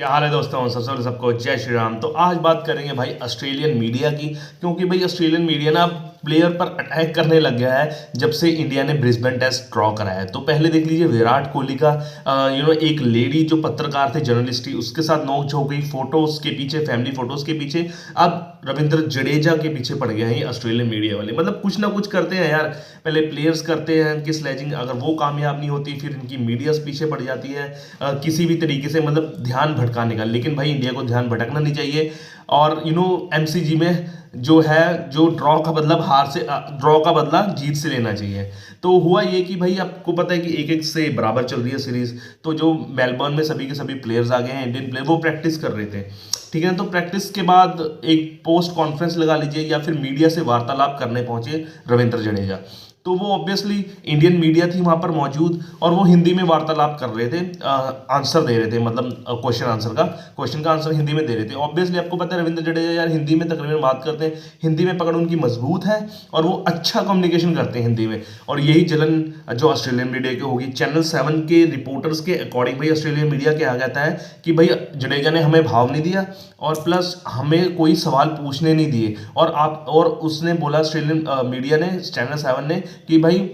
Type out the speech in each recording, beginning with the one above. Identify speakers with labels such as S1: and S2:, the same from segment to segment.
S1: क्या हाल है दोस्तों। सबसे पहले सबको जय श्री राम। तो आज बात करेंगे भाई ऑस्ट्रेलियन मीडिया की, क्योंकि भाई ऑस्ट्रेलियन मीडिया ना प्लेयर पर अटैक करने लग गया है जब से इंडिया ने ब्रिस्बेन टेस्ट ड्रॉ कराया है। तो पहले देख लीजिए विराट कोहली का एक लेडी जो पत्रकार थे, जर्नलिस्ट थी, उसके साथ नोक-झोंक हुई, फोटोज के पीछे, फैमिली फोटोज के पीछे। अब रविंद्र जडेजा के पीछे पड़ गए हैं ये ऑस्ट्रेलियन मीडिया वाले। मतलब कुछ ना कुछ करते हैं यार। पहले प्लेयर्स करते हैं इनकी स्लेजिंग, अगर वो कामयाब नहीं होती फिर इनकी मीडिया पीछे पड़ जाती है किसी भी तरीके से, मतलब ध्यान भटकाने का। लेकिन भाई इंडिया को ध्यान भटकना नहीं चाहिए। और एमसीजी में जो है, जो ड्रॉ का मतलब हार से, ड्रॉ का बदला जीत से लेना चाहिए। तो हुआ ये कि भाई आपको पता है कि एक एक से बराबर चल रही है सीरीज। तो जो मेलबर्न में सभी के सभी प्लेयर्स आ गए हैं, इंडियन प्लेयर, वो प्रैक्टिस कर रहे थे, ठीक है। तो प्रैक्टिस के बाद एक पोस्ट कॉन्फ्रेंस लगा लीजिए या फिर मीडिया से वार्तालाप करने पहुंचे रविंद्र जडेजा। तो वो ऑब्वियसली इंडियन मीडिया थी वहां पर मौजूद और वो हिंदी में वार्तालाप कर रहे थे, आंसर दे रहे थे, मतलब क्वेश्चन का आंसर हिंदी में दे रहे थे। ऑब्वियसली आपको पता है रविंद्र जडेजा यार हिंदी में तकरीबन बात करते हैं, हिंदी में पकड़ उनकी मजबूत है और वो अच्छा कम्युनिकेशन करते हैं हिंदी में। और यही जलन जो ऑस्ट्रेलियन मीडिया की होगी। चैनल 7 के रिपोर्टर्स के अकॉर्डिंग भाई ऑस्ट्रेलियन मीडिया क्या कहता है कि भाई जडेजा ने हमें भाव नहीं दिया और प्लस हमें कोई सवाल पूछने नहीं दिए। और उसने बोला, ऑस्ट्रेलियन मीडिया ने, चैनल 7 ने, कि भाई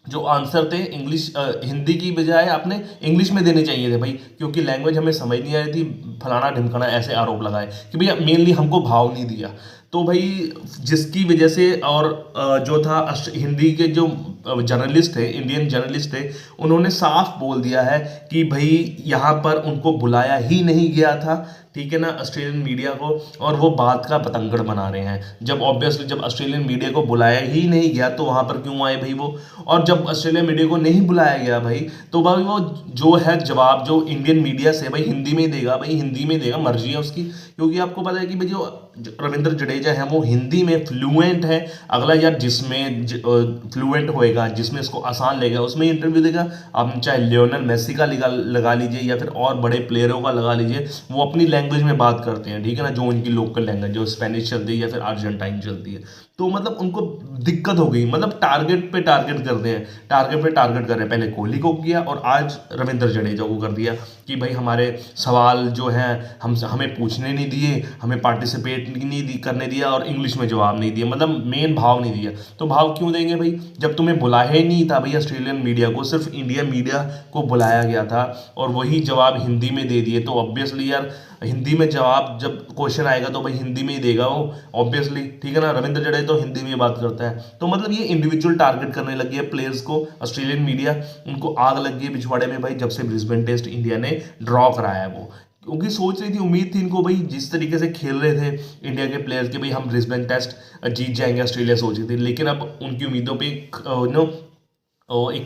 S1: जो आंसर थे इंग्लिश, हिंदी की बजाय आपने इंग्लिश में देने चाहिए थे भाई, क्योंकि लैंग्वेज हमें समझ नहीं आ रही थी, फलाना ढिमकाना, ऐसे आरोप लगाए कि भैया मेनली हमको भाव नहीं दिया। तो भाई जिसकी वजह से, और जो था हिंदी के जो जर्नलिस्ट थे, इंडियन जर्नलिस्ट थे, उन्होंने साफ बोल दिया है कि भाई यहाँ पर उनको बुलाया ही नहीं गया था, ठीक है ना, ऑस्ट्रेलियन मीडिया को। और वो बात का पतंगड़ बना रहे हैं। जब ऑब्वियसली जब ऑस्ट्रेलियन मीडिया को बुलाया ही नहीं गया तो वहां पर क्यों आए भाई वो। और जब ऑस्ट्रेलियन मीडिया को नहीं बुलाया गया भाई, तो भाई वो जो है जवाब जो इंडियन मीडिया से भाई हिंदी में देगा, भाई हिंदी में देगा, मर्जी है उसकी। क्योंकि आपको पता है कि भाई जो रविंद्र जडेजा है वो हिंदी में फ्लुएंट है। अगला यार जिसमें फ्लुएंट होएगा, जिसमें इसको आसान लगेगा, उसमें इंटरव्यू देगा। आप चाहे लियोनेल मेसी का लगा लीजिए या फिर और बड़े प्लेयरों का लगा लीजिए, वो अपनी लैंग्वेज में बात करते हैं, ठीक है ना, जो उनकी लोकल लैंग्वेज, जो स्पेनिश चलती है या फिर अर्जेंटाइन चलती है। तो मतलब उनको दिक्कत हो गई, मतलब टारगेट पे टारगेट करते हैं, टारगेट पे टारगेट कर रहे हैं। पहले कोहली को किया और आज रविंद्र जडेजा को कर दिया कि भाई हमारे सवाल जो हैं हमें पूछने नहीं दिए, हमें पार्टिसिपेट नहीं करने दिया और इंग्लिश में जवाब नहीं दिया, मतलब मेन भाव नहीं दिया। तो भाव क्यों देंगे भाई जब तुम्हें बुलाया ही नहीं था भाई ऑस्ट्रेलियन मीडिया को, सिर्फ इंडिया मीडिया को बुलाया गया था और वही जवाब हिंदी में दे दिए। तो ऑब्वियसली यार हिंदी में जवाब, जब क्वेश्चन आएगा तो भाई हिंदी में ही देगा वो, ऑब्वियसली, ठीक है ना। रविंद्र जडेजा तो हिंदी में बात करता है। तो मतलब ये इंडिविजुअल टारगेट करने लगी है प्लेयर्स को ऑस्ट्रेलियन मीडिया। उनको आग लग गई पिछवाड़े में भाई जब से ब्रिस्बेन टेस्ट इंडिया ने ड्रॉ कराया है वो। क्योंकि सोच रही थी, उम्मीद थी इनको भाई, जिस तरीके से खेल रहे थे इंडिया के प्लेयर्स के, भाई हम ब्रिस्बेन टेस्ट जीत जाएंगे, ऑस्ट्रेलिया सोच रही थी। लेकिन अब उनकी उम्मीदों पे एक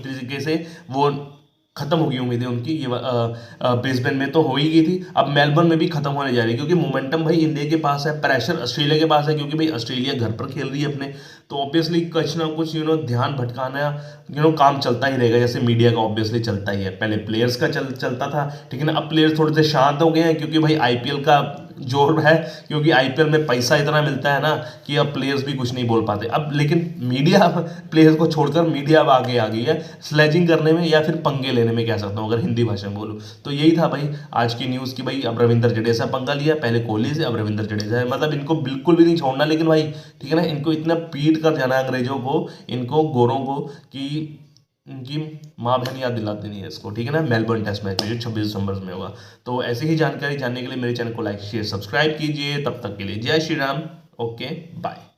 S1: तरीके से वो खत्म हो गई उम्मीदें उनकी। ये ब्रिस्बेन में तो हो ही गई थी, अब मेलबर्न में भी खत्म होने जा रही है। क्योंकि मोमेंटम भाई इंडिया के पास है, प्रेशर ऑस्ट्रेलिया के पास है, क्योंकि भाई ऑस्ट्रेलिया घर पर खेल रही है अपने। तो ऑब्वियसली कुछ ना कुछ ध्यान भटकाना काम चलता ही रहेगा, जैसे मीडिया का ऑब्वियसली चलता ही है। पहले प्लेयर्स का चलता था, ठीक है ना। अब प्लेयर्स थोड़े से शांत हो गए हैं क्योंकि भाई आईपीएल का जोर है, क्योंकि आईपीएल में पैसा इतना मिलता है ना कि अब प्लेयर्स भी कुछ नहीं बोल पाते अब। लेकिन मीडिया प्लेयर्स को छोड़कर मीडिया अब आगे आ गई है स्लेजिंग करने में या फिर पंगे लेने में, कह सकता हूँ अगर हिंदी भाषा में बोलूँ तो। यही था भाई आज की न्यूज़ की भाई अब रविंद्र जडेजा पंगा लिया, पहले कोहली से, अब रविंद्र जडेजा है। मतलब इनको बिल्कुल भी नहीं छोड़ना, लेकिन भाई ठीक है ना, इनको इतना पीट कर जाना अंग्रेजों को, इनको गोरों को, कि इनकी माँ बहन याद दिला देनी है इसको, ठीक है ना। मेलबर्न टेस्ट मैच में जो 26 दिसंबर में होगा। तो ऐसी ही जानकारी जानने के लिए मेरे चैनल को लाइक शेयर सब्सक्राइब कीजिए। तब तक के लिए जय श्री राम, ओके बाय।